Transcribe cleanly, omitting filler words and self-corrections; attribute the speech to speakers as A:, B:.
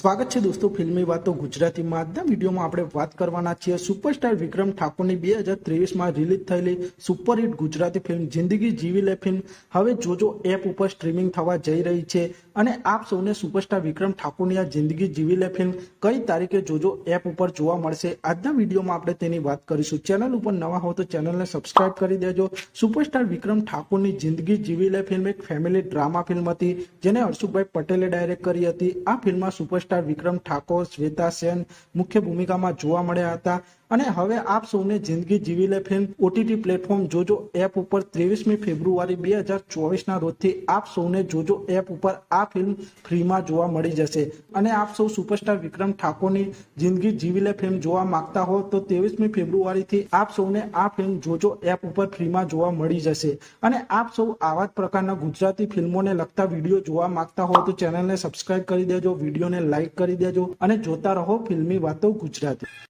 A: સ્વાગત છે દોસ્તો ફિલ્મી વાતો ગુજરાતીમાં। આજના વિડીયોમાં આપણે વાત કરવાના છીએ સુપરસ્ટાર વિક્રમ ઠાકોરની 2023માં રિલીઝ થયેલી સુપરહિટ ગુજરાતી ફિલ્મ જિંદગી જીવી લે ફિલ્મ હવે જોજો એપ ઉપર સ્ટ્રીમિંગ થવા જઈ રહી છે અને આપ સૌને સુપરસ્ટાર વિક્રમ ઠાકોરની આ જિંદગી જીવી લે ફિલ્મ કઈ તારીખે જોજો એપ ઉપર જોવા મળશે। આજના વિડીયોમાં આપણે તેની વાત કરીશું। ચેનલ ઉપર નવા હો તો ચેનલને સબસ્ક્રાઇબ કરી દેજો। સુપરસ્ટાર વિક્રમ ઠાકોરની જિંદગી જીવી લે ફિલ્મ એક ફેમિલી ડ્રામા ફિલ્મ હતી જેને હર્ષુભાઈ પટેલે ડાયરેક્ટ કરી હતી। આ ફિલ્મમાં સુપરસ્ટાર વિક્રમ ઠાકોર, શ્વેતા સેન મુખ્ય ભૂમિકામાં જોવા મળ્યા હતા અને હવે આપ સૌને જિંદગી જીવી લે ફિલ્મ ઓટીટી પ્લેટફોર્મ જોજો એપ ઉપર 23મી ફેબ્રુઆરી 2024ના રોજથી આપ સૌને જોજો એપ ઉપર આ ફિલ્મ ફ્રીમાં જોવા મળી જશે અને આપ સૌ સુપરસ્ટાર વિક્રમ ઠાકોરની જિંદગી જીવી લે ફિલ્મ જોવા માંગતા હો તો 23મી ફેબ્રુઆરીથી આપ સૌને આ ફિલ્મ જોજો એપ ઉપર ફ્રીમાં જોવા મળી જશે અને આપ સૌ આવા જ પ્રકારના ગુજરાતી ફિલ્મોને લગતા વિડીયો જોવા માંગતા હો તો ચેનલને સબસ્ક્રાઇબ કરી દેજો, વિડીયોને લાઈક કરી દેજો અને જોતા રહો ફિલ્મી વાતો ગુજરાતી।